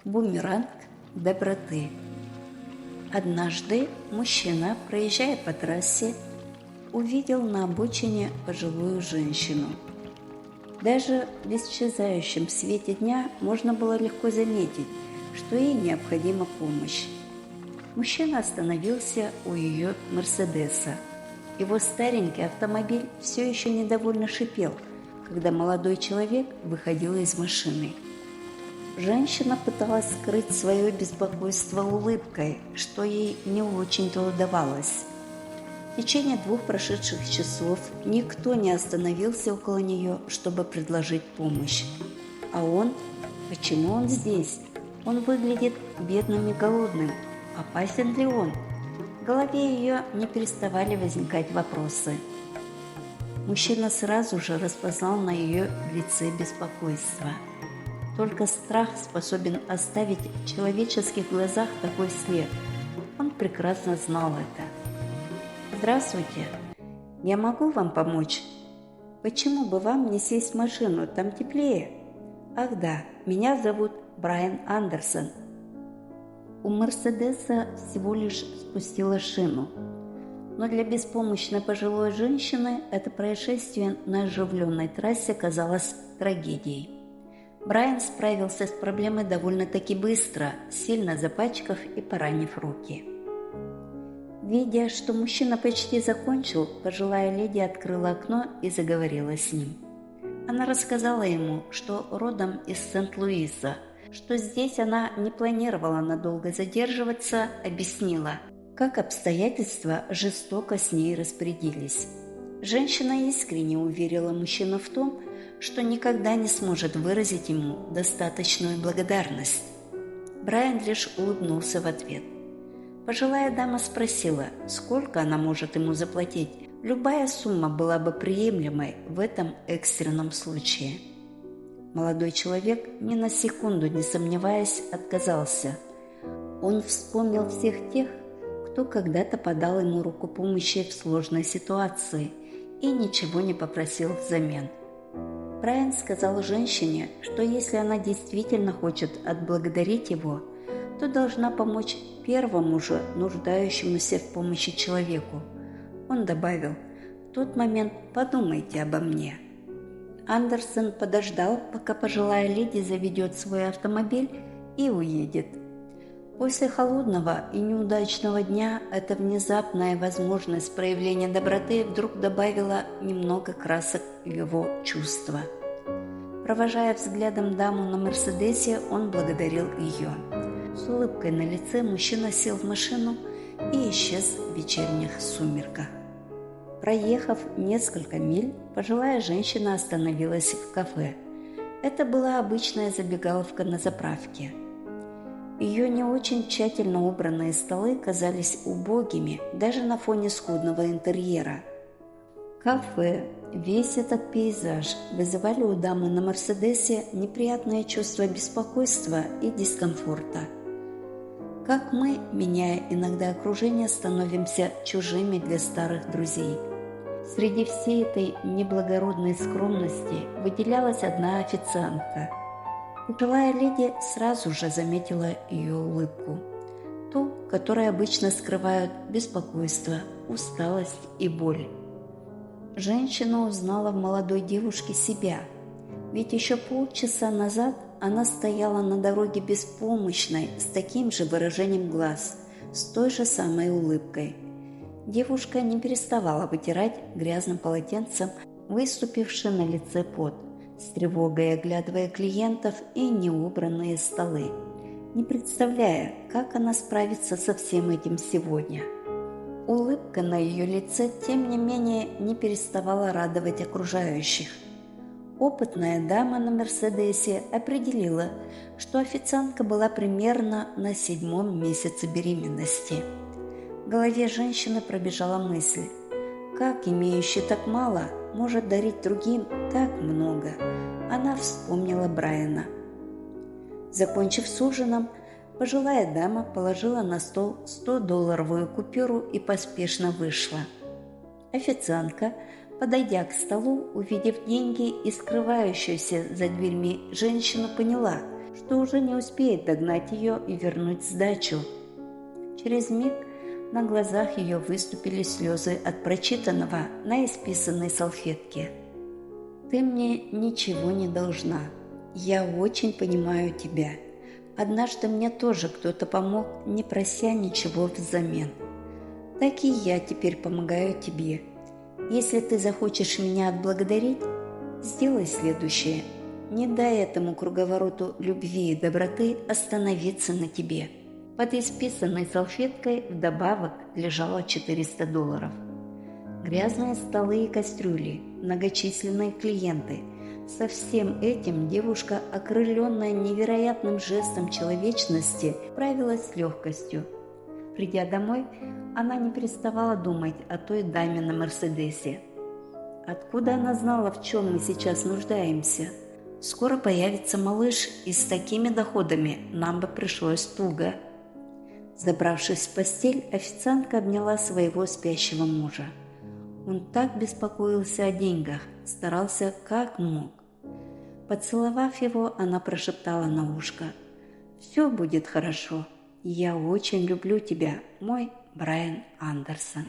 Бумеранг доброты. Однажды мужчина, проезжая по трассе, увидел на обочине пожилую женщину. Даже в исчезающем свете дня можно было легко заметить, что ей необходима помощь. Мужчина остановился у ее «Мерседеса». Его старенький автомобиль все еще недовольно шипел, когда молодой человек выходил из машины. Женщина пыталась скрыть свое беспокойство улыбкой, что ей не очень-то удавалось. В течение 2 прошедших часов никто не остановился около нее, чтобы предложить помощь. А он? Почему он здесь? Он выглядит бедным и голодным. Опасен ли он? В голове ее не переставали возникать вопросы. Мужчина сразу же распознал на ее лице беспокойство. Только страх способен оставить в человеческих глазах такой след. Он прекрасно знал это. «Здравствуйте. Я могу вам помочь? Почему бы вам не сесть в машину? Там теплее». «Ах да, меня зовут Брайан Андерсон». У «Мерседеса» всего лишь спустила шину. Но для беспомощной пожилой женщины это происшествие на оживленной трассе казалось трагедией. Брайан справился с проблемой довольно-таки быстро, сильно запачкав и поранив руки. Видя, что мужчина почти закончил, пожилая леди открыла окно и заговорила с ним. Она рассказала ему, что родом из Сент-Луиса, что здесь она не планировала надолго задерживаться, объяснила, как обстоятельства жестоко с ней распорядились. Женщина искренне уверила мужчину в том, что никогда не сможет выразить ему достаточную благодарность. Брайан лишь улыбнулся в ответ. Пожилая дама спросила, сколько она может ему заплатить. Любая сумма была бы приемлемой в этом экстренном случае. Молодой человек, ни на секунду не сомневаясь, отказался. Он вспомнил всех тех, кто когда-то подал ему руку помощи в сложной ситуации и ничего не попросил взамен. Брайан сказал женщине, что если она действительно хочет отблагодарить его, то должна помочь первому же нуждающемуся в помощи человеку. Он добавил: «В тот момент подумайте обо мне». Андерсон подождал, пока пожилая леди заведет свой автомобиль и уедет. После холодного и неудачного дня эта внезапная возможность проявления доброты вдруг добавила немного красок в его чувства. Провожая взглядом даму на «Мерседесе», он благодарил ее. С улыбкой на лице мужчина сел в машину и исчез в вечерних сумерках. Проехав несколько миль, пожилая женщина остановилась в кафе. Это была обычная забегаловка на заправке. Ее не очень тщательно убранные столы казались убогими даже на фоне скудного интерьера. Кафе, весь этот пейзаж вызывали у дамы на «Мерседесе» неприятное чувство беспокойства и дискомфорта. Как мы, меняя иногда окружение, становимся чужими для старых друзей. Среди всей этой неблагородной скромности выделялась одна официантка. Пожилая леди сразу же заметила ее улыбку, ту, которой обычно скрывают беспокойство, усталость и боль. Женщина узнала в молодой девушке себя, ведь еще полчаса назад она стояла на дороге беспомощной, с таким же выражением глаз, с той же самой улыбкой. Девушка не переставала вытирать грязным полотенцем выступивший на лице пот, с тревогой оглядывая клиентов и неубранные столы, не представляя, как она справится со всем этим сегодня. Улыбка на ее лице, тем не менее, не переставала радовать окружающих. Опытная дама на «Мерседесе» определила, что официантка была примерно на 7-м месяце беременности. В голове женщины пробежала мысль: как имеющий так мало может дарить другим так много? Она вспомнила Брайана. Закончив с ужином, пожилая дама положила на стол 100-долларовую купюру и поспешно вышла. Официантка, подойдя к столу, увидев деньги и скрывающуюся за дверьми женщину, поняла, что уже не успеет догнать ее и вернуть сдачу. Через миг на глазах ее выступили слезы от прочитанного на исписанной салфетке. «Ты мне ничего не должна. Я очень понимаю тебя. Однажды мне тоже кто-то помог, не прося ничего взамен. Так и я теперь помогаю тебе. Если ты захочешь меня отблагодарить, сделай следующее. Не дай этому круговороту любви и доброты остановиться на тебе». Под исписанной салфеткой вдобавок лежало $400. Грязные столы и кастрюли, многочисленные клиенты. Со всем этим девушка, окрыленная невероятным жестом человечности, справилась с легкостью. Придя домой, она не переставала думать о той даме на Мерседесе. Откуда она знала, в чем мы сейчас нуждаемся? Скоро появится малыш, и с такими доходами нам бы пришлось туго. Забравшись в постель, официантка обняла своего спящего мужа. Он так беспокоился о деньгах, старался как мог. Поцеловав его, она прошептала на ушко: «Все будет хорошо. Я очень люблю тебя, мой Брайан Андерсон».